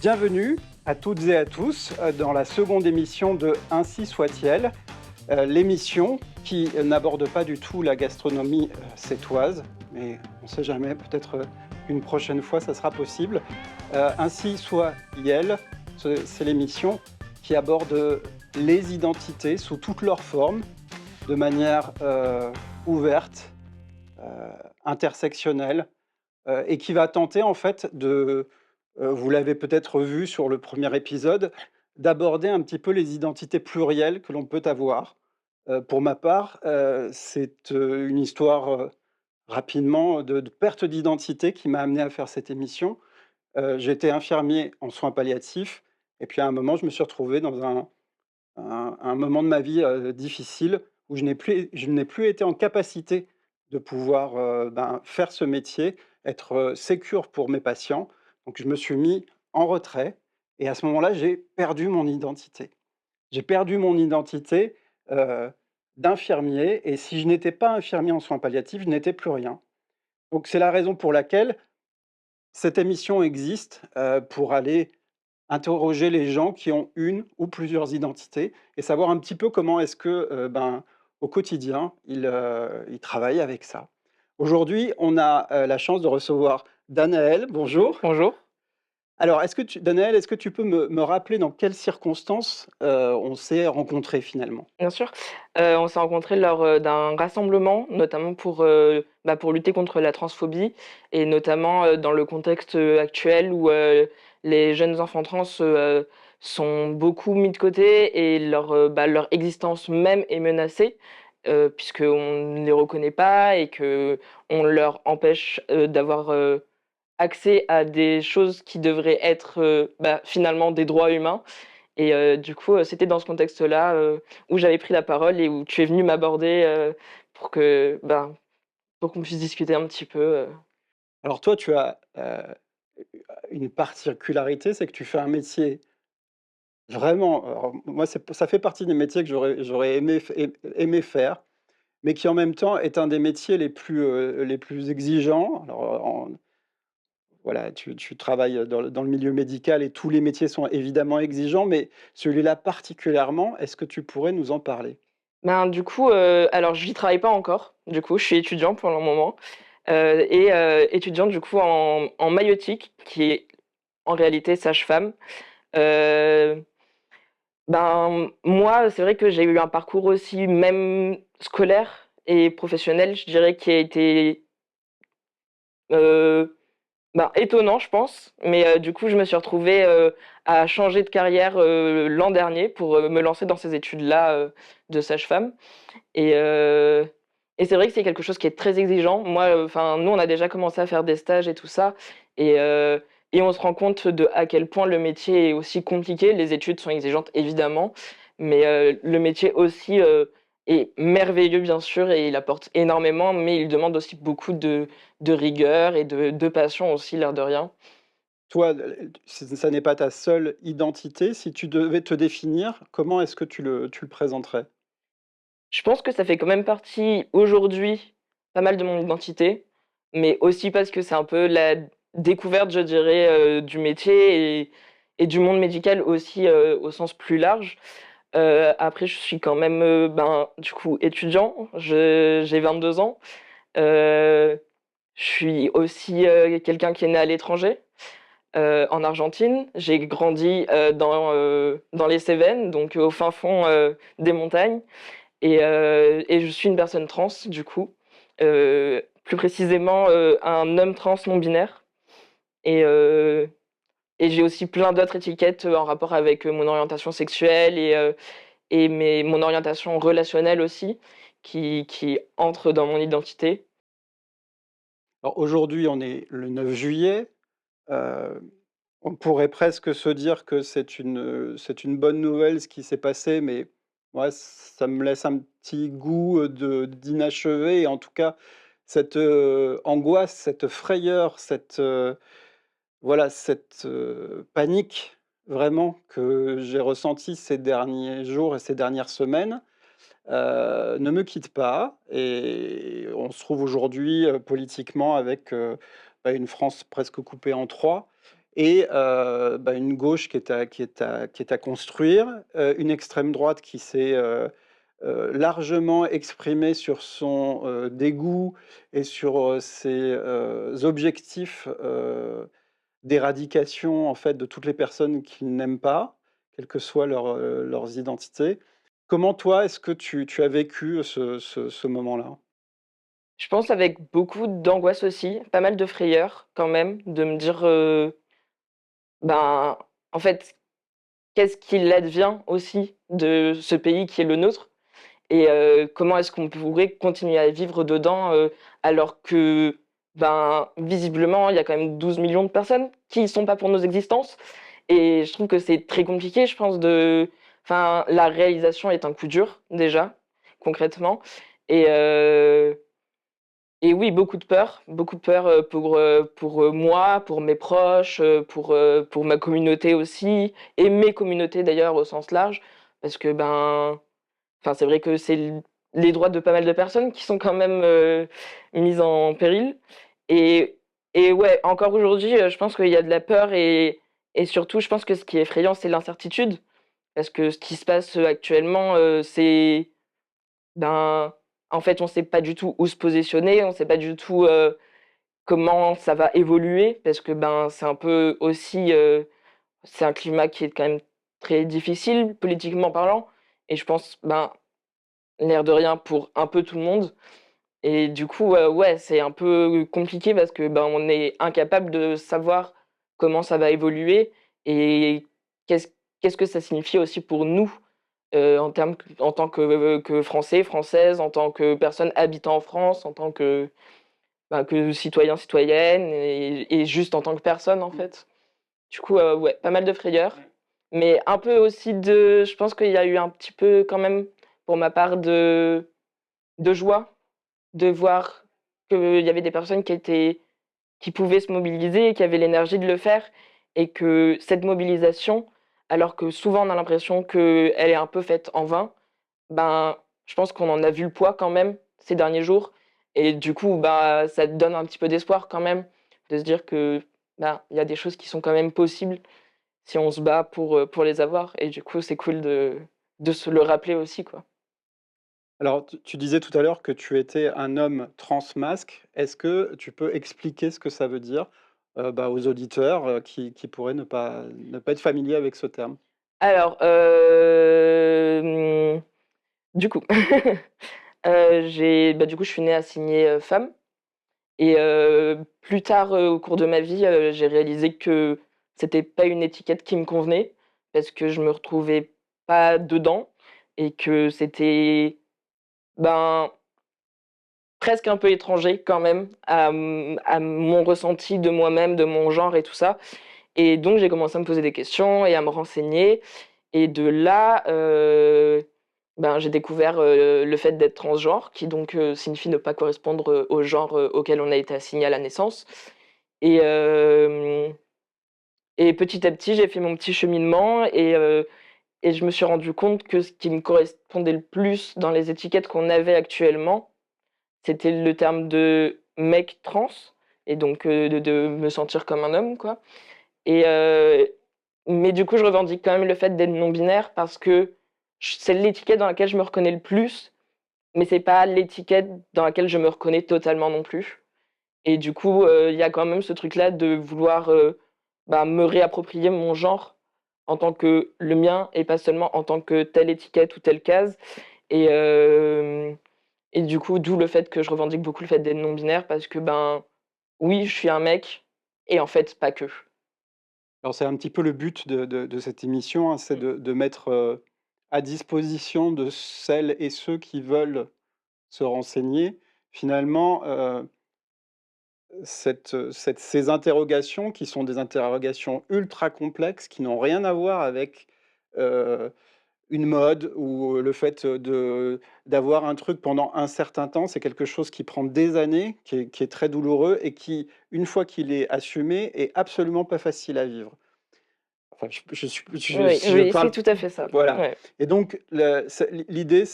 Bienvenue à toutes et à tous dans la seconde émission de Ainsi soit-il, l'émission qui n'aborde pas du tout la gastronomie sétoise, mais on ne sait jamais, peut-être une prochaine fois ça sera possible. Ainsi soit-il, c'est l'émission qui aborde les identités sous toutes leurs formes, de manière ouverte, intersectionnelle, et qui va tenter en fait vous l'avez peut-être vu sur le premier épisode, d'aborder un petit peu les identités plurielles que l'on peut avoir. Pour ma part, c'est, une histoire, rapidement de perte d'identité qui m'a amené à faire cette émission. J'étais infirmier en soins palliatifs et puis à un moment, je me suis retrouvé dans un moment de ma vie, difficile où je n'ai plus été en capacité de pouvoir, faire ce métier, être, sécure pour mes patients. Donc je me suis mis en retrait et à ce moment-là, j'ai perdu mon identité. J'ai perdu mon identité, d'infirmier et si je n'étais pas infirmier en soins palliatifs, je n'étais plus rien. Donc c'est la raison pour laquelle cette émission existe, pour aller interroger les gens qui ont une ou plusieurs identités et savoir un petit peu comment est-ce que, au quotidien, ils travaillent avec ça. Aujourd'hui, on a, la chance de recevoir Danaël. Bonjour. Bonjour. Alors Danaël, est-ce que tu peux me rappeler dans quelles circonstances, on s'est rencontrés finalement? Bien sûr. On s'est rencontrés lors, d'un rassemblement, notamment pour lutter contre la transphobie et notamment, dans le contexte, actuel où, les jeunes enfants trans, sont beaucoup mis de côté et leur existence même est menacée, puisqu'on ne les reconnaît pas et qu'on leur empêche, d'avoir, accès à des choses qui devraient être, finalement des droits humains. Et du coup, c'était dans ce contexte-là, où j'avais pris la parole et où tu es venu m'aborder, pour pour qu'on puisse discuter un petit peu. Alors toi, tu as, une particularité, c'est que tu fais un métier vraiment alors moi, ça fait partie des métiers que j'aurais aimé faire, mais qui en même temps est un des métiers les plus exigeants. Alors, voilà, tu travailles dans le milieu médical et tous les métiers sont évidemment exigeants, mais celui-là particulièrement, est-ce que tu pourrais nous en parler? Du coup, alors j'y travaille pas encore, du coup, je suis étudiant pour le moment, étudiant du coup en maïeutique qui est en réalité sage-femme. Heu, Moi, c'est vrai que j'ai eu un parcours aussi même scolaire et professionnel, je dirais, qui a été, heu étonnant, je pense, mais du coup, je me suis retrouvée, à changer de carrière, l'an dernier pour, me lancer dans ces études-là, de sage-femme et heu et c'est vrai que c'est quelque chose qui est très exigeant. Moi, nous, on a déjà commencé à faire des stages et tout ça et heu et on se rend compte de à quel point le métier est aussi compliqué. Les études sont exigeantes, évidemment, mais le métier aussi, est merveilleux, bien sûr, et il apporte énormément, mais il demande aussi beaucoup de rigueur et de passion aussi, l'air de rien. Toi, ça n'est pas ta seule identité. Si tu devais te définir, comment est-ce que tu le présenterais? Je pense que ça fait quand même partie, aujourd'hui, pas mal de mon identité, mais aussi parce que c'est un peu la découverte, je dirais, du métier et du monde médical aussi, au sens plus large. Après je suis quand même, du coup étudiant, j'ai 22 ans. Heu, je suis aussi, quelqu'un qui est né à l'étranger, en Argentine. J'ai grandi, dans les Cévennes, donc au fin fond, des montagnes et je suis une personne trans du coup, plus précisément, un homme trans non binaire et heu et j'ai aussi plein d'autres étiquettes, en rapport avec, mon orientation sexuelle et mon orientation relationnelle aussi qui entrent dans mon identité. Alors aujourd'hui, on est le 9 juillet. Heu, on pourrait presque se dire que c'est une bonne nouvelle ce qui s'est passé, mais moi, ça me laisse un petit goût, d'inachevé et en tout cas, cette, angoisse, cette frayeur, cette panique vraiment que j'ai ressentie ces derniers jours et ces dernières semaines, ne me quitte pas et on se trouve aujourd'hui, politiquement avec, une France presque coupée en 3. et bah, une gauche qui est à construire, une extrême droite qui s'est, largement exprimée sur son, dégoût et sur, ses, objectifs, d'éradication, en fait, de toutes les personnes qu'ils n'aiment pas, quelles que soient leurs identités. Comment toi, est-ce que tu as vécu ce moment-là? Je pense avec beaucoup d'angoisse aussi, pas mal de frayeur quand même, de me dire, ben, en fait, qu'est-ce qu'il advient aussi de ce pays qui est le nôtre? Et comment est-ce qu'on pourrait continuer à vivre dedans, alors que, ben, visiblement, il y a quand même 12 millions de personnes qui ne sont pas pour nos existences? Et je trouve que c'est très compliqué, je pense, enfin, la réalisation est un coup dur, déjà, concrètement. Et et oui, beaucoup de peur, pour, moi, pour mes proches, pour ma communauté aussi et mes communautés d'ailleurs au sens large. Parce que, ben, enfin, c'est vrai que c'est les droits de pas mal de personnes qui sont quand même, mis en péril. Et et ouais, encore aujourd'hui, je pense qu'il y a de la peur et surtout, je pense que ce qui est effrayant, c'est l'incertitude. Parce que ce qui se passe, actuellement, c'est ben, en fait, on sait pas du tout où se positionner, on sait pas du tout, comment ça va évoluer parce que, ben, c'est un peu aussi, c'est un climat qui est quand même très difficile politiquement parlant et je pense, ben, l'air de rien pour un peu tout le monde et du coup, ouais, c'est un peu compliqué parce que, ben, on est incapable de savoir comment ça va évoluer et qu'est-ce qu'est-ce que ça signifie aussi pour nous, en tant que Français, Françaises, en tant que personne habitant en France, en tant que, bah, que citoyen, citoyenne et juste en tant que personne, en fait. Du coup, ouais, pas mal de frayeur, mais un peu aussi je pense qu'il y a eu un petit peu quand même, pour ma part, de joie, de voir qu'il y avait des personnes qui pouvaient se mobiliser et qui avaient l'énergie de le faire et que cette mobilisation, alors que souvent on a l'impression qu'elle est un peu faite en vain, ben, je pense qu'on en a vu le poids quand même ces derniers jours et du coup, bah, ça te donne un petit peu d'espoir quand même de se dire que, ben, il y a des choses qui sont quand même possibles si on se bat pour les avoir et du coup, c'est cool de se le rappeler aussi, quoi. Alors, tu disais tout à l'heure que tu étais un homme transmasque. Est-ce que tu peux expliquer ce que ça veut dire, bah, aux auditeurs, qui pourraient ne pas être familiers avec ce terme? Alors, du coup, du coup, je suis née assignée, femme et plus tard, au cours de ma vie, j'ai réalisé que c'était pas une étiquette qui me convenait parce que je me retrouvais pas dedans et que c'était, ben, presque un peu étranger quand même à mon ressenti de moi-même, de mon genre et tout ça et donc j'ai commencé à me poser des questions et à me renseigner et de là, ben, j'ai découvert, le fait d'être transgenre qui donc, signifie ne pas correspondre, au genre, auquel on a été assigné à la naissance et et petit à petit, j'ai fait mon petit cheminement et je me suis rendu compte que ce qui me correspondait le plus dans les étiquettes qu'on avait actuellement, c'était le terme de mec trans et donc, de me sentir comme un homme, quoi et mais du coup, je revendique quand même le fait d'être non binaire parce que c'est l'étiquette dans laquelle je me reconnais le plus, mais c'est pas l'étiquette dans laquelle je me reconnais totalement non plus. Et du coup, il y a quand même ce truc-là de vouloir, bah, me réapproprier mon genre en tant que le mien et pas seulement en tant que telle étiquette ou telle case. Et, et du coup, d'où le fait que je revendique beaucoup le fait d'être non binaire parce que ben oui, je suis un mec et en fait pas que. Alors c'est un petit peu le but de cette émission, hein, c'est Mmh. de mettre, à disposition de celles et ceux qui veulent se renseigner, finalement, ces interrogations qui sont des interrogations ultra complexes, qui n'ont rien à voir avec, heu, une mode ou le fait, d'avoir un truc pendant un certain temps. C'est quelque chose qui prend des années, qui est très douloureux et qui, une fois qu'il est assumé, est absolument pas facile à vivre. Enfin, je suis je Oui, si je oui, c'est parle tout à fait ça. voilà, Ouais. et donc l'idée,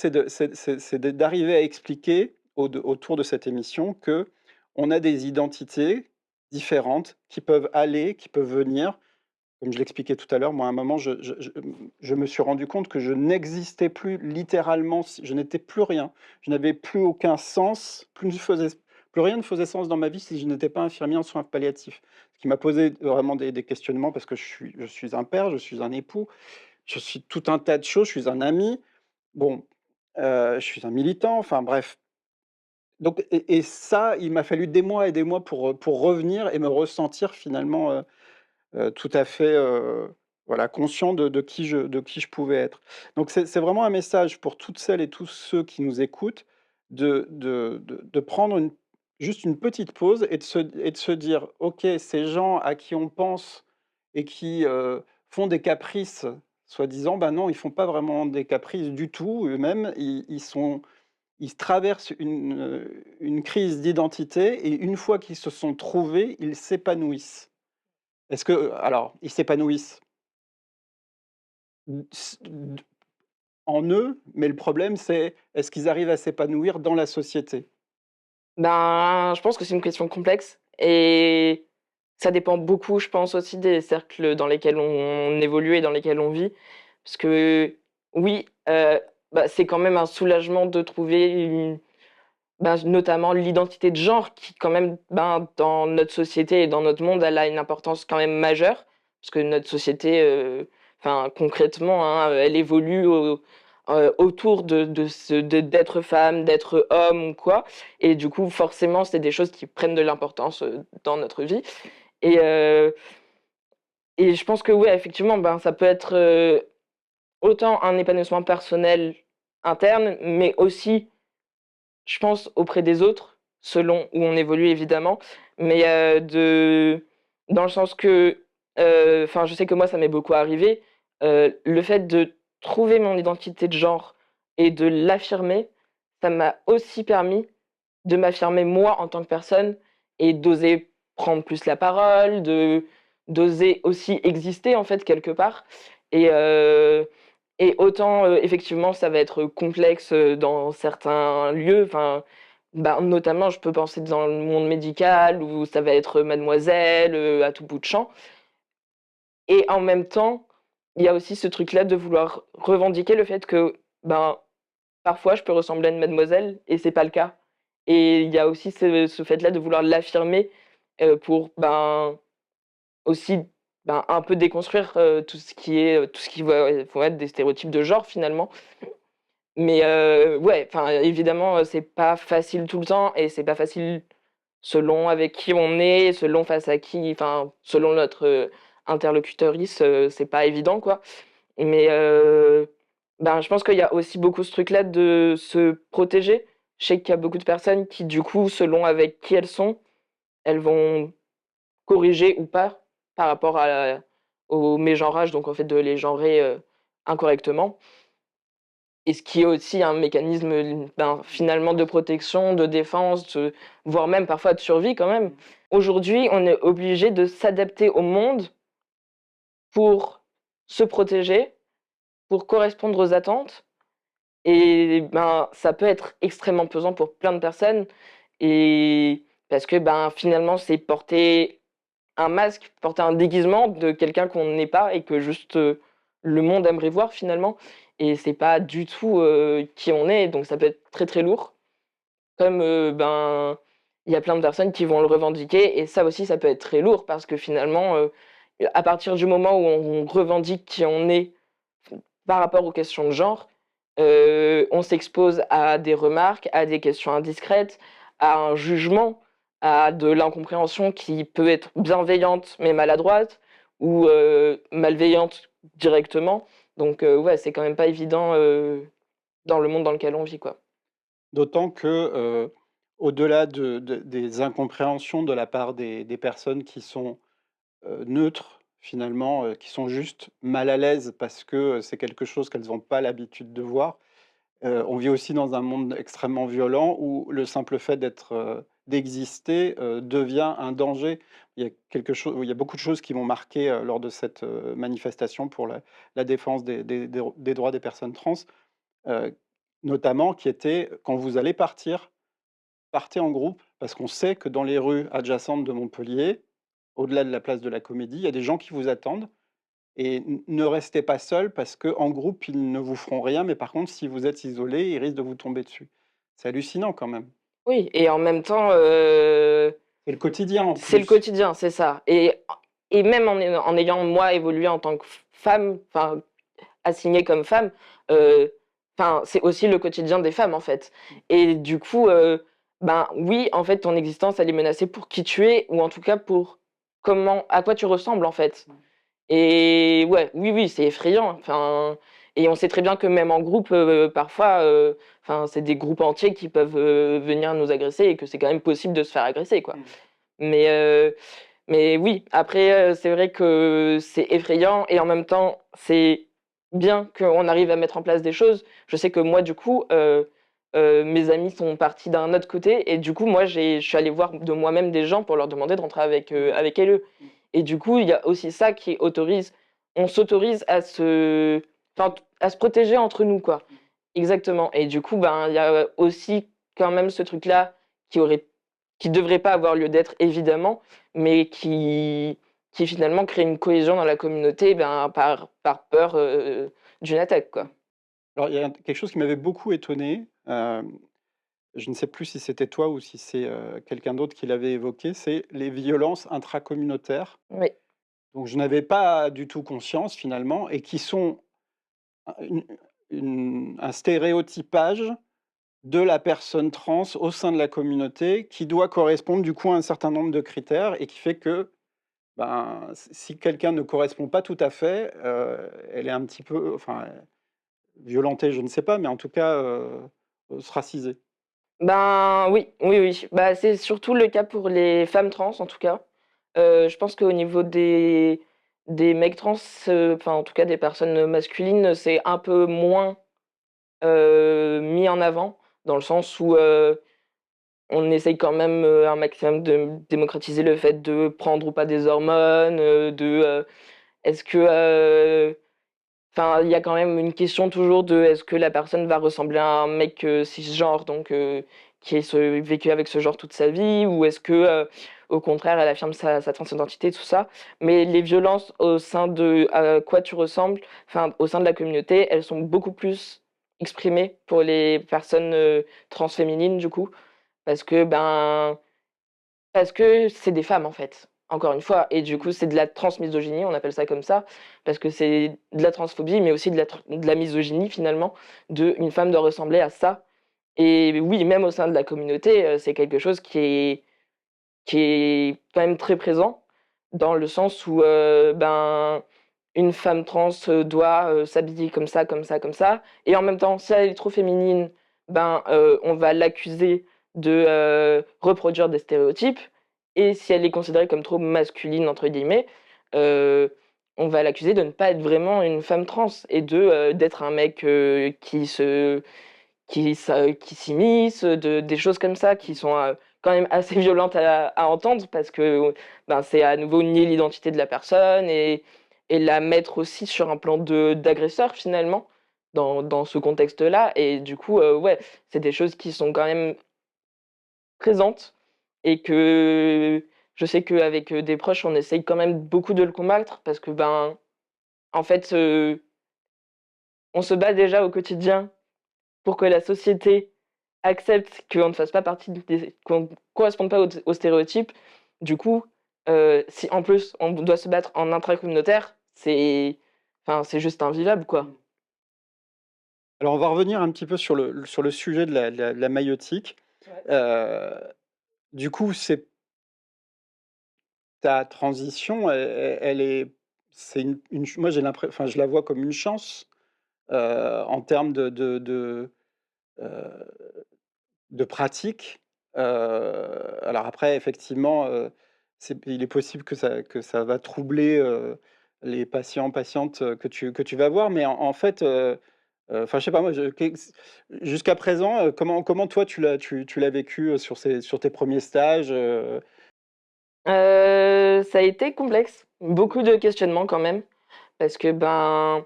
d'arriver à expliquer autour de cette émission que on a des identités différentes qui peuvent aller, qui peuvent venir. Comme je l'expliquais tout à l'heure, moi, à un moment, je me suis rendu compte que je n'existais plus littéralement, si je n'étais plus rien. Je n'avais plus aucun sens, plus rien ne faisait sens dans ma vie si je n'étais pas infirmier en soins palliatifs. Ce qui m'a posé vraiment des questionnements parce que je suis un père, je suis un époux, je suis tout un tas de choses, je suis un ami. Bon, je suis un militant, enfin bref. Donc et ça, il m'a fallu des mois et des mois pour revenir et me ressentir finalement, tout à fait, voilà, conscient de qui je pouvais être. Donc c'est vraiment un message pour toutes celles et tous ceux qui nous écoutent de prendre juste une petite pause et de se dire: «OK, ces gens à qui on pense et qui, font des caprices soi-disant, ben non, ils font pas vraiment des caprices du tout. Eux-mêmes, ils traversent une crise d'identité et une fois qu'ils se sont trouvés, ils s'épanouissent». Est-ce que alors, ils s'épanouissent d en eux, mais le problème, c'est est-ce qu'ils arrivent à s'épanouir dans la société? Ben, je pense que c'est une question complexe et ça dépend beaucoup, je pense aussi des cercles dans lesquels on évolue et dans lesquels on vit. Parce que oui, bah, c'est quand même un soulagement de trouver bah, notamment l'identité de genre qui quand même, ben, dans notre société et dans notre monde, elle a une importance quand même majeure. Parce que notre société, enfin concrètement, hein, elle évolue autour d'être femme, d'être homme ou quoi. Et du coup, forcément, c'est des choses qui prennent de l'importance, dans notre vie. Et heu et je pense que ouais, effectivement, ben, ça peut être, autant un épanouissement personnel interne, mais aussi je pense auprès des autres, selon où on évolue évidemment, mais dans le sens que, enfin, je sais que moi, ça m'est beaucoup arrivé, le fait de trouver mon identité de genre et de l'affirmer, ça m'a aussi permis de m'affirmer moi en tant que personne et d'oser prendre plus la parole, d'oser aussi exister en fait quelque part et heu et autant, effectivement, ça va être complexe, dans certains lieux, enfin, bah, notamment, je peux penser dans le monde médical où ça va être mademoiselle, à tout bout de champ et en même temps, il y a aussi ce truc-là de vouloir revendiquer le fait que, ben, parfois, je peux ressembler à une mademoiselle et c'est pas le cas et il y a aussi ce fait-là de vouloir l'affirmer, pour, ben, aussi, ben, un peu déconstruire, tout ce qui vont être des stéréotypes de genre, finalement. Mais ouais, enfin, évidemment, c'est pas facile tout le temps et c'est pas facile selon avec qui on est, selon face à qui enfin, selon notre, interlocutrice, c'est pas évident, quoi. Mais ben, je pense qu'il y a aussi beaucoup ce truc-là de se protéger. Je sais qu'il y a beaucoup de personnes qui, du coup, selon avec qui elles sont, elles vont corriger ou pas par rapport au mégenrage, donc en fait de les genrer, incorrectement. Et ce qui est aussi un mécanisme, ben, finalement de protection, de défense, voire même parfois de survie quand même. Aujourd'hui, on est obligé de s'adapter au monde pour se protéger, pour correspondre aux attentes et ben, ça peut être extrêmement pesant pour plein de personnes et parce que, ben, finalement, c'est porter un masque, porter un déguisement de quelqu'un qu'on n'est pas et que juste, le monde aimerait voir finalement et c'est pas du tout, qui on est, donc ça peut être très, très lourd. Comme, ben, il y a plein de personnes qui vont le revendiquer et ça aussi, ça peut être très lourd parce que finalement, à partir du moment où on revendique qui on est par rapport aux questions de genre, on s'expose à des remarques, à des questions indiscrètes, à un jugement, à de l'incompréhension qui peut être bienveillante mais maladroite ou, malveillante directement. Donc, ouais, c'est quand même pas évident, dans le monde dans lequel on vit, quoi. D'autant que, au-delà des incompréhensions de la part des personnes qui sont, neutres finalement, qui sont juste mal à l'aise parce que, c'est quelque chose qu'elles n'ont pas l'habitude de voir. On vit aussi dans un monde extrêmement violent où le simple fait d'exister, devient un danger. Il y a beaucoup de choses qui m'ont marqué, lors de cette, manifestation pour la défense des droits des personnes trans, heu, notamment qui était quand vous allez partir, partez en groupe parce qu'on sait que dans les rues adjacentes de Montpellier, au-delà de la place de la Comédie, il y a des gens qui vous attendent et ne restez pas seul parce qu'en groupe, ils ne vous feront rien, mais par contre, si vous êtes isolé, ils risquent de vous tomber dessus. C'est hallucinant quand même. Oui et en même temps, C'est le quotidien en c'est le plus. quotidien, c'est ça et même en ayant moi évolué en tant que femme, enfin assignée comme femme, heu, enfin c'est aussi le quotidien des femmes, en fait et du coup, ben, oui, en fait, ton existence, elle est menacée pour qui tu es ou en tout cas pour comment à quoi tu ressembles, en fait. Et ouais, oui, oui, c'est effrayant, enfin et on sait très bien que même en groupe, parfois, enfin, c'est des groupes entiers qui peuvent, venir nous agresser et que c'est quand même possible de se faire agresser, quoi. Mmh. Mais heu, mais oui, après, c'est vrai que c'est effrayant et en même temps, c'est bien qu'on arrive à mettre en place des choses. Je sais que moi, du coup, mes amis sont partis d'un autre côté et du coup, moi, je suis allée voir de moi-même des gens pour leur demander de rentrer avec eux Mmh. et du coup, il y a aussi ça qui autorise on s'autorise à se enfin, à se protéger entre nous, quoi. Mmh. Exactement et du coup, ben, il y a aussi quand même ce truc-là qui aurait qui devrait pas avoir lieu d'être évidemment, mais qui finalement crée une cohésion dans la communauté, ben, par peur, d'une attaque, quoi. Alors il y a quelque chose qui m'avait beaucoup étonné, je ne sais plus si c'était toi ou si c'est, quelqu'un d'autre qui l'avait évoqué, c'est les violences intracommunautaires, Oui, dont je n'avais pas du tout conscience finalement et qui sont un un stéréotypage de la personne trans au sein de la communauté qui doit correspondre du coup à un certain nombre de critères et qui fait que, ben, si quelqu'un ne correspond pas tout à fait, elle est un petit peu enfin, violentée, je ne sais pas, mais en tout cas, ostracisée. ben, oui, oui, oui. Bah, c'est surtout le cas pour les femmes trans, en tout cas. Je pense qu'au niveau des mecs trans, enfin, en tout cas des personnes masculines, c'est un peu moins, mis en avant, dans le sens où, on essaye quand même, un maximum de démocratiser le fait de prendre ou pas des hormones, est-ce que, enfin, il y a quand même une question toujours de est-ce que la personne va ressembler à un mec, cisgenre donc qui ait vécu avec ce genre toute sa vie? Ou est-ce que, au contraire, elle affirme sa transidentité, tout ça? Mais les violences au sein de à quoi tu ressembles, enfin, au sein de la communauté, elles sont beaucoup plus exprimées pour les personnes, trans féminines, du coup. Parce que, ben, parce que c'est des femmes, en fait, encore une fois et du Mmh. coup, c'est de la transmisogynie, on appelle ça comme ça, parce que c'est de la transphobie, mais aussi de la misogynie finalement, de une femme doit ressembler à ça et oui, même au sein de la communauté, c'est quelque chose qui est quand même très présent, dans le sens où, ben, une femme trans, doit, s'habiller comme ça, comme ça, comme ça et en même temps, si elle est trop féminine, ben, on va l'accuser de, reproduire des stéréotypes et si elle est considérée comme trop «masculine» entre guillemets, heu, on va l'accuser de ne pas être vraiment une femme trans et d'être un mec, qui s'immisce, des choses comme ça qui sont, quand même assez violentes à entendre parce que, ben, c'est à nouveau nier l'identité de la personne et la mettre aussi sur un plan d'agresseur finalement, dans ce contexte-là et du coup, ouais, c'est des choses qui sont quand même présentes et que je sais qu'avec, des proches, on essaye quand même beaucoup de le combattre parce que, ben, en fait, on se bat déjà au quotidien pour que la société accepte qu'on ne fasse pas partie des qu'on ne corresponde pas aux stéréotypes. Du coup, si en plus on doit se battre en intracommunautaire, c'est enfin, c'est juste invivable, quoi. Mmh. Alors on va revenir un petit peu sur le sujet de la maïeutique. Ouais. Heu, du coup, c'est ta transition, elle est c'est une ch moi j'ai l'impression, enfin je la vois comme une chance, en termes heu, de pratique. Alors après effectivement, il est possible que ça va troubler, les patients, patientes, que tu vas voir, mais en fait, enfin je sais pas moi, je qu'ex jusqu'à présent, comment toi tu l'as vécu, sur tes premiers stages, Ça a été complexe, beaucoup de questionnements quand même, parce que, ben,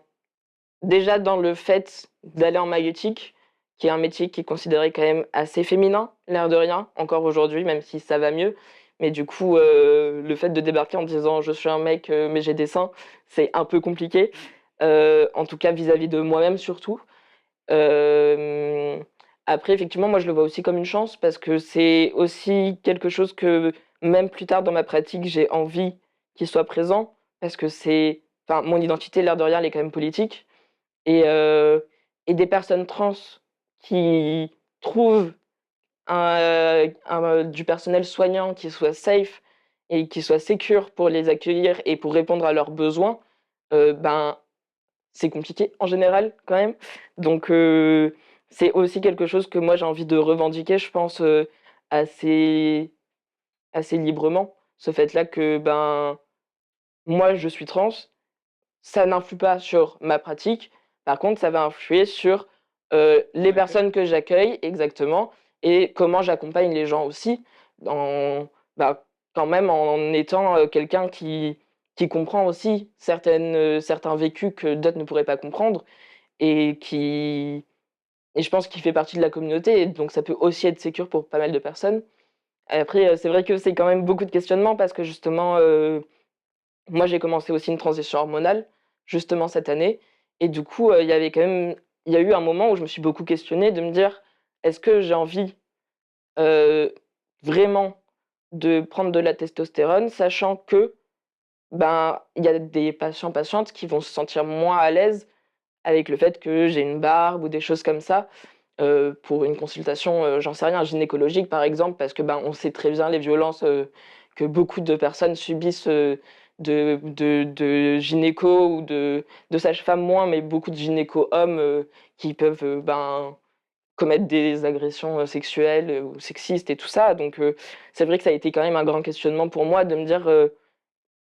déjà dans le fait d'aller en maïeutique, qui est un métier qui est considéré quand même assez féminin, l'air de rien, encore aujourd'hui, même si ça va mieux. Mais du coup, le fait de débarquer en disant: «Je suis un mec, mais j'ai des seins», c'est un peu compliqué, en tout cas vis-à-vis de moi-même surtout. Hem, Après effectivement, moi je le vois aussi comme une chance parce que c'est aussi quelque chose que même plus tard dans ma pratique, j'ai envie qu'il soit présent parce que c'est enfin mon identité, l'air de rien, elle est quand même politique et heu et des personnes trans qui trouvent du personnel soignant qui soit safe et qui soit secure pour les accueillir et pour répondre à leurs besoins, ben, c'est compliqué en général quand même. Donc c'est aussi quelque chose que moi j'ai envie de revendiquer, je pense, assez assez librement. Ce fait-là que, ben, moi je suis trans, ça n'influe pas sur ma pratique. Par contre, ça va influer sur, les personnes que j'accueille exactement et comment j'accompagne les gens aussi dans bah, quand même en étant, quelqu'un qui comprend aussi certains vécus que d'autres ne pourraient pas comprendre et qui et je pense qu'il fait partie de la communauté et donc ça peut aussi être sécure pour pas mal de personnes. Après, c'est vrai que c'est quand même beaucoup de questionnements parce que justement, moi, j'ai commencé aussi une transition hormonale, justement cette année et du coup, il y a eu un moment où je me suis beaucoup questionnée de me dire: «Est-ce que j'ai envie, heu, vraiment de prendre de la testostérone?» sachant que, ben, il y a des patients, patientes qui vont se sentir moins à l'aise avec le fait que j'ai une barbe ou des choses comme ça, pour une consultation, j'en sais rien, gynécologique par exemple, parce que, ben, on sait très bien les violences, que beaucoup de personnes subissent, de gynéco ou de sages-femmes moins, mais beaucoup de gynécos hommes, qui peuvent, ben, commettre des agressions, sexuelles, ou sexistes et tout ça. Donc c'est vrai que ça a été quand même un grand questionnement pour moi de me dire,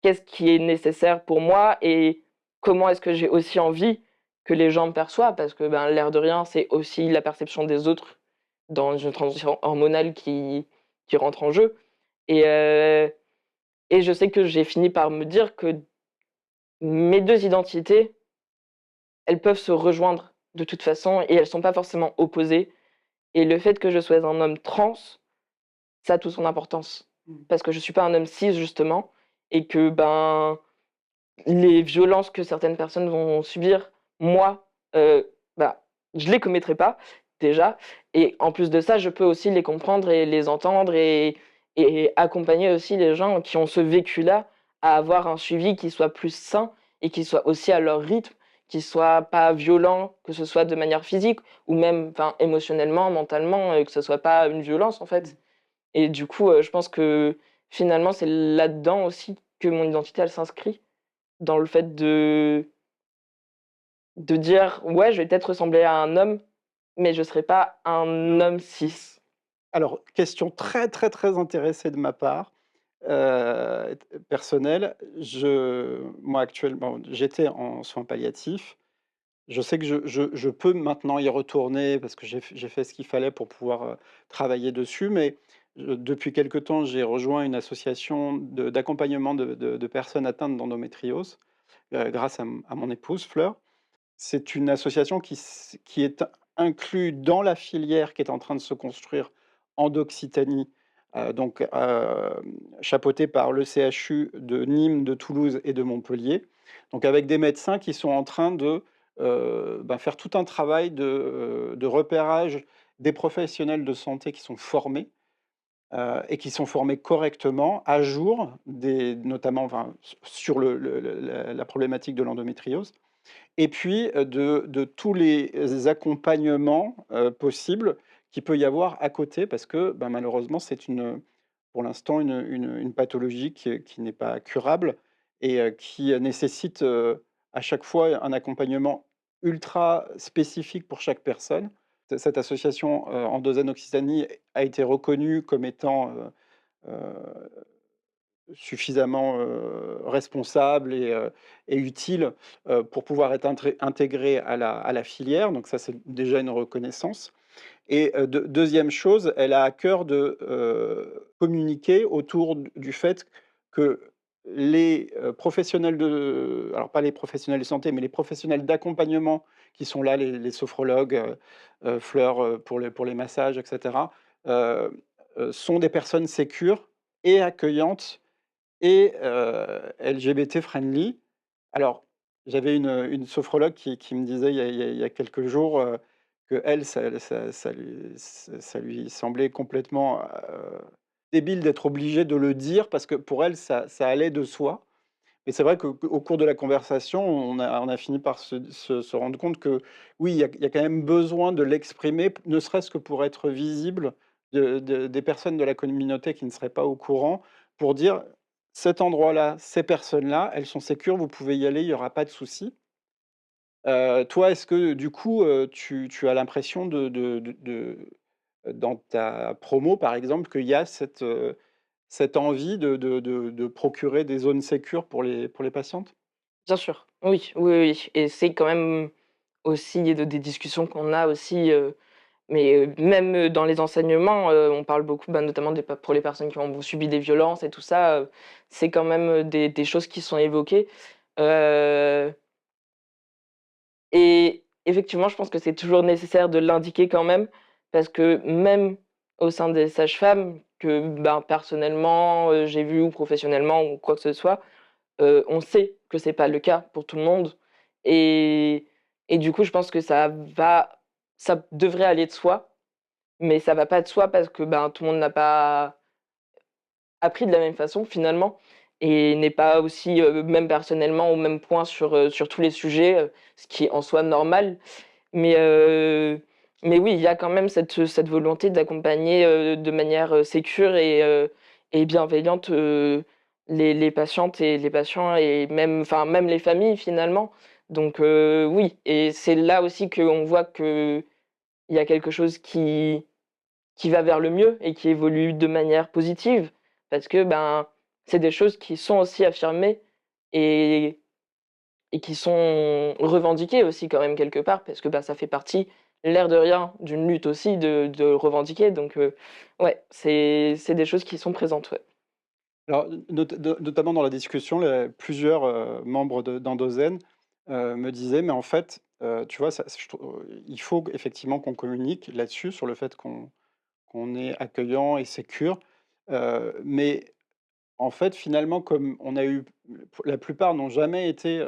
qu'est-ce qui est nécessaire pour moi et comment est-ce que j'ai aussi envie que les gens me perçoivent? Parce que, ben, l'air de rien, c'est aussi la perception des autres dans une transition hormonale qui rentre en jeu et heu et je sais que j'ai fini par me dire que mes 2 identités, elles peuvent se rejoindre de toute façon et elles sont pas forcément opposées et le fait que je sois un homme trans, ça a toute son importance. Mmh. Parce que je suis pas un homme cis justement et que, ben, les violences que certaines personnes vont subir, moi, bah, je les commettrai pas, déjà et en plus de ça, je peux aussi les comprendre et les entendre et accompagner aussi les gens qui ont ce vécu-là à avoir un suivi qui soit plus sain et qui soit aussi à leur rythme, qui soit pas violent, que ce soit de manière physique ou même, enfin, émotionnellement, mentalement, que ce soit pas une violence, en fait et du coup, je pense que finalement, c'est là-dedans aussi que mon identité, elle s'inscrit. Dans le fait de dire: «Ouais, je vais peut-être ressembler à un homme, mais je serai pas un homme cis». Alors, question très, très, très intéressée de ma part, personnelle. Moi, actuellement, j'étais en soins palliatifs. Je sais que je peux maintenant y retourner parce que j'ai fait ce qu'il fallait pour pouvoir, travailler dessus, mais depuis quelque temps, j'ai rejoint une association d'accompagnement de personnes atteintes d'endométriose, grâce à mon épouse Fleur. C'est une association qui est inclus dans la filière qui est en train de se construire en Occitanie, donc chapeautée par le CHU de Nîmes, de Toulouse et de Montpellier. Donc avec des médecins qui sont en train de, faire tout un travail de repérage des professionnels de santé qui sont formés, et qui sont formés correctement, à jour, notamment enfin, sur la problématique de l'endométriose et puis, de tous les accompagnements, possibles qu'il peut y avoir à côté parce que, ben, malheureusement, c'est pour l'instant, une pathologie qui n'est pas curable et qui nécessite, à chaque fois un accompagnement ultra spécifique pour chaque personne. Cette association, Endosène Occitanie a été reconnue comme étant, heu suffisamment, responsable et utile, pour pouvoir être intégré à la filière, donc ça, c'est déjà une reconnaissance et 2e chose, elle a à cœur de, communiquer autour du fait que les, professionnels alors pas les professionnels de santé, mais les professionnels d'accompagnement qui sont là, les sophrologues, Fleur, pour les massages et cetera, heu sont des personnes sécures et accueillantes et LGBT friendly. Alors, j'avais une sophrologue qui me disait il y a quelques jours, qu'elle, ça lui semblait complètement, débile d'être obligée de le dire parce que pour elle, ça allait de soi. Et c'est vrai qu'au cours de la conversation, on a fini par se rendre compte que oui, il y a quand même besoin de l'exprimer, ne serait-ce que pour être visible des personnes de la communauté qui ne seraient pas au courant, pour dire: «Cet endroit-là, ces personnes-là, elles sont sécures, vous pouvez y aller, il y aura pas de souci». Toi, est-ce que du coup, tu as l'impression dans ta promo, par exemple, qu'il y a cette envie de procurer des zones sécures pour les patientes? Bien sûr, oui, oui, oui et c'est quand même aussi des discussions qu'on a aussi, mais même, dans les enseignements, on parle beaucoup, bah, notamment pour les personnes qui ont subi des violences et tout ça, c'est quand même, des choses qui sont évoquées. Heu Et effectivement, je pense que c'est toujours nécessaire de l'indiquer quand même, parce que même au sein des sages-femmes que, ben, personnellement, j'ai vu ou professionnellement ou quoi que ce soit, on sait que c'est pas le cas pour tout le monde et du coup, je pense que ça devrait aller de soi, mais ça va pas de soi parce que, ben, tout le monde n'a pas appris de la même façon finalement et n'est pas aussi, même personnellement au même point sur tous les sujets, ce qui est en soi normal. Mais, heu, mais oui, il y a quand même cette volonté d'accompagner, de manière, sécure et bienveillante, les patientes et les patients et même enfin même les familles finalement. Donc, oui et c'est là aussi qu'on voit qu'il y a quelque chose qui va vers le mieux et qui évolue de manière positive. Parce que, ben, c'est des choses qui sont aussi affirmées et qui sont revendiquées aussi quand même quelque part parce que, bah, ça fait partie, l'air de rien, d'une lutte aussi de revendiquer donc ouais, c'est des choses qui sont présentes, ouais. Alors, notamment dans la discussion, plusieurs, membres d'Endozen, me disaient: «Mais en fait, tu vois, ça je trou il faut effectivement qu'on communique là-dessus, sur le fait qu'on est accueillant et sécure, mais en fait, finalement, comme on a eu la plupart n'ont jamais été,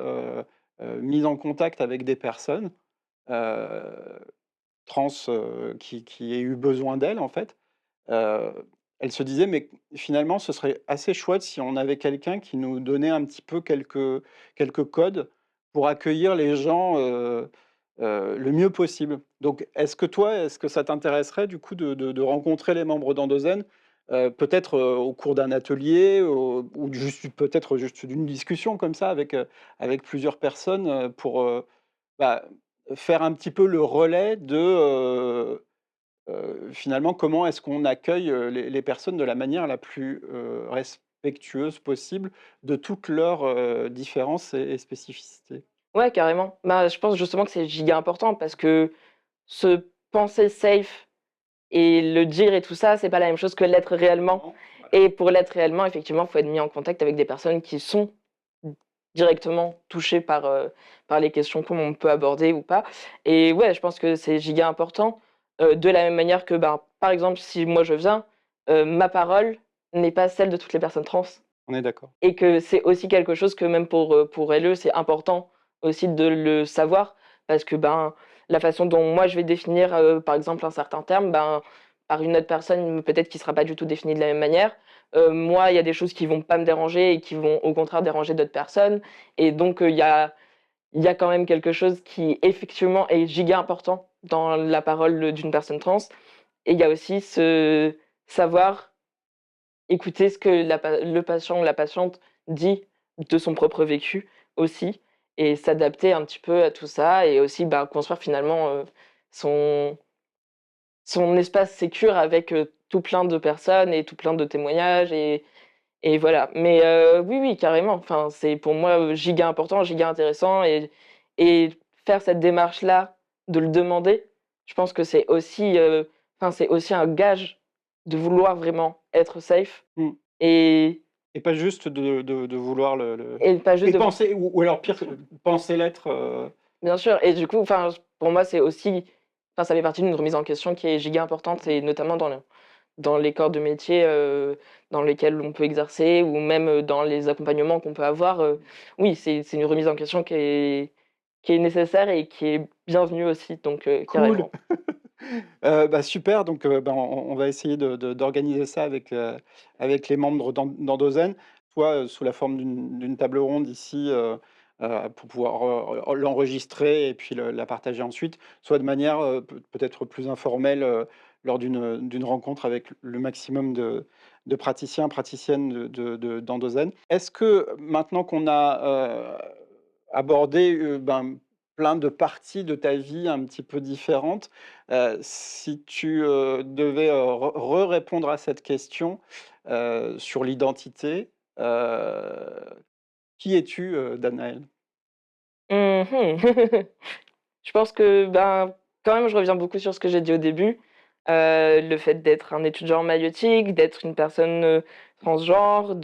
mis en contact avec des personnes, heu, trans, qui aient eu besoin d'elles, en fait». Heu, Elle se disait: «Mais finalement, ce serait assez chouette si on avait quelqu'un qui nous donnait un petit peu quelques codes pour accueillir les gens, le mieux possible». Donc est-ce que ça t'intéresserait du coup de rencontrer les membres d'Endozen, peut-être, au cours d'un atelier, ou juste peut-être juste d'une discussion comme ça avec plusieurs personnes, pour, bah, faire un petit peu le relais finalement, comment est-ce qu'on accueille, les personnes de la manière la plus, respectueuse possible de toutes leurs, différences et spécificités? Ouais, carrément. Bah, je pense justement que c'est giga important parce que se penser safe et le dire et tout ça, c'est pas la même chose que l'être réellement Non, voilà. et pour l'être réellement, effectivement, il faut être mis en contact avec des personnes qui sont directement touchées par les questions qu'on peut aborder ou pas et ouais, je pense que c'est giga important, de la même manière que, ben, par exemple, si moi je viens, ma parole n'est pas celle de toutes les personnes trans On est d'accord. et que c'est aussi quelque chose que même pour LE, c'est important aussi de le savoir parce que, ben, la façon dont moi je vais définir, par exemple un certain terme, ben, par une autre personne, peut-être qui sera pas du tout défini de la même manière. Moi, il y a des choses qui vont pas me déranger et qui vont au contraire déranger d'autres personnes et donc il y a quand même quelque chose qui effectivement est giga important dans la parole, d'une personne trans et il y a aussi ce savoir écouter ce que le patient ou la patiente dit de son propre vécu aussi et s'adapter un petit peu à tout ça et aussi, bah, construire finalement, son espace sécure avec, tout plein de personnes et tout plein de témoignages et voilà. Mais oui, oui, carrément, enfin, c'est pour moi, giga important, giga intéressant et faire cette démarche-là, de le demander, je pense que c'est aussi, enfin, c'est aussi un gage de vouloir vraiment être safe Mmh. et Et pas juste de vouloir le et pas juste et de pen penser ou alors pire, penser l'être, bien sûr et du coup, enfin, pour moi, c'est aussi enfin, ça fait partie d'une remise en question qui est giga importante et notamment dans les corps de métier, dans lesquels on peut exercer ou même, dans les accompagnements qu'on peut avoir, oui, c'est une remise en question qui est nécessaire et qui est bienvenue aussi, donc cool. carrément. Bah, super, donc bah, on va essayer d'organiser ça avec les membres d'Endozen. Soit, sous la forme d'une table ronde ici, pour pouvoir, l'enregistrer et puis la partager ensuite, soit de manière, peut-être plus informelle, lors d'une rencontre avec le maximum de praticiens, praticiennes d'Endozen. Est-ce que maintenant qu'on a, abordé, ben, plein de parties de ta vie un petit peu différentes, si tu, devais, répondre à cette question, sur l'identité, qui es-tu, Danaël? Mmh. Je pense que, ben, quand même, je reviens beaucoup sur ce que j'ai dit au début, le fait d'être un étudiant en maïeutique, d'être une personne, transgenre,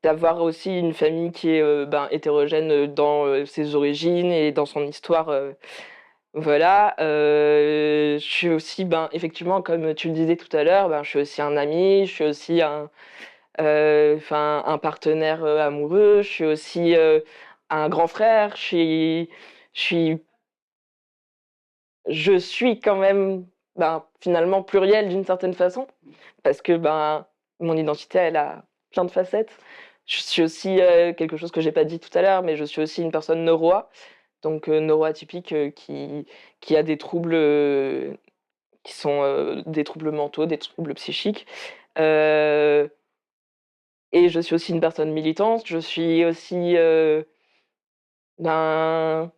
d'avoir aussi une famille qui est, ben, hétérogène, dans, ses origines et dans son histoire, voilà. Je suis aussi, ben, effectivement, comme tu le disais tout à l'heure, ben, je suis aussi un ami, je suis aussi enfin, un partenaire, amoureux, je suis aussi, un grand frère, je suis je suis quand même, ben, finalement plurielle d'une certaine façon parce que, ben, mon identité, elle a plein de facettes. Je suis aussi, quelque chose que j'ai pas dit tout à l'heure, mais je suis aussi une personne neuroa, donc neuroatypique, qui a des troubles, qui sont, des troubles mentaux, des troubles psychiques, heu et je suis aussi une personne militante. Je suis aussi, ben,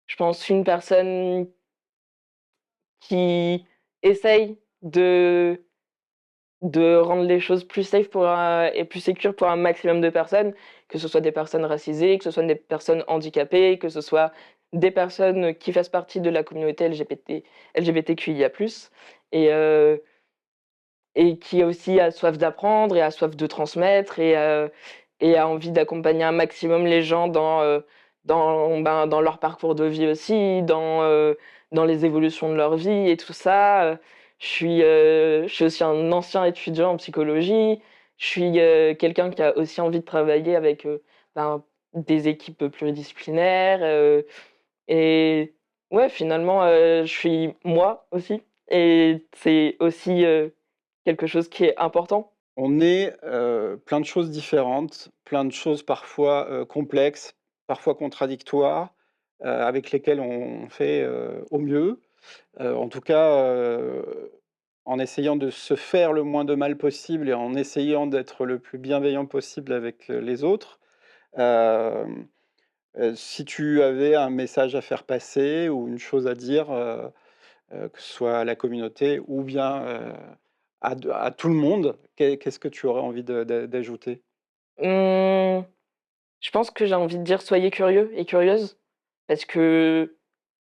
je pense une personne qui essaye de rendre les choses plus safe pour un et plus sécures pour un maximum de personnes, que ce soit des personnes racisées, que ce soit des personnes handicapées, que ce soit des personnes qui fassent partie de la communauté LGBTQIA+ et heu et qui aussi a soif d'apprendre et a soif de transmettre et a envie d'accompagner un maximum les gens ben, dans leur parcours de vie aussi, dans les évolutions de leur vie et tout ça. Je suis aussi un ancien étudiant en psychologie. Je suis, quelqu'un qui a aussi envie de travailler avec, ben, des équipes pluridisciplinaires, et ouais, finalement, je suis moi aussi et c'est aussi, quelque chose qui est important. On est, plein de choses différentes, plein de choses parfois, complexes, parfois contradictoires, avec lesquelles on fait, au mieux. En tout cas, en essayant de se faire le moins de mal possible et en essayant d'être le plus bienveillant possible avec, les autres. Hem, si tu avais un message à faire passer ou une chose à dire, que ce soit à la communauté ou bien, à tout le monde, qu'est-ce que tu aurais envie d'ajouter? Mmh, je pense que j'ai envie de dire soyez curieux et curieuses parce que,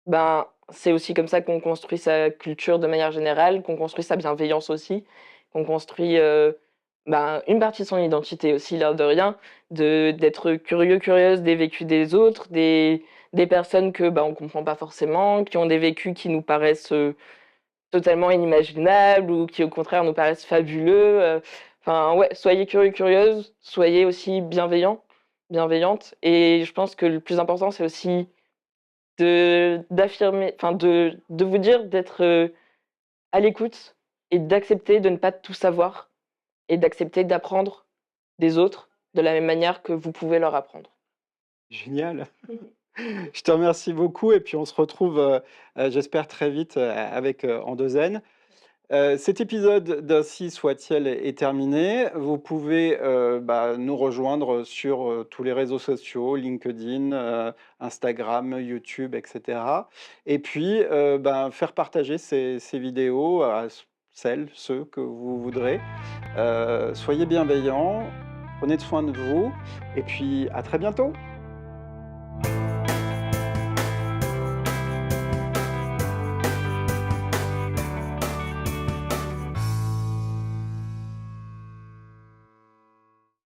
ben, c'est aussi comme ça qu'on construit sa culture de manière générale, qu'on construit sa bienveillance aussi, qu'on construit, ben, une partie de son identité aussi, l'air de rien, d'être curieux, curieuse des vécus des autres, des personnes que, ben, on comprend pas forcément, qui ont des vécus qui nous paraissent, totalement inimaginables ou qui au contraire nous paraissent fabuleux, enfin ouais, soyez curieux, curieuses, soyez aussi bienveillants, bienveillantes et je pense que le plus important c'est aussi d'affirmer enfin de vous dire d'être, à l'écoute et d'accepter de ne pas tout savoir et d'accepter d'apprendre des autres de la même manière que vous pouvez leur apprendre. Génial. Je te remercie beaucoup et puis on se retrouve, j'espère très vite, avec, Andozen. Cet épisode d'Ainsi soit-il est terminé. Vous pouvez, bah, nous rejoindre sur, tous les réseaux sociaux, LinkedIn, Instagram, YouTube et cetera et puis, ben, faire partager ces vidéos à celles, ceux que vous voudrez. Soyez bienveillants, prenez soin de vous et puis à très bientôt.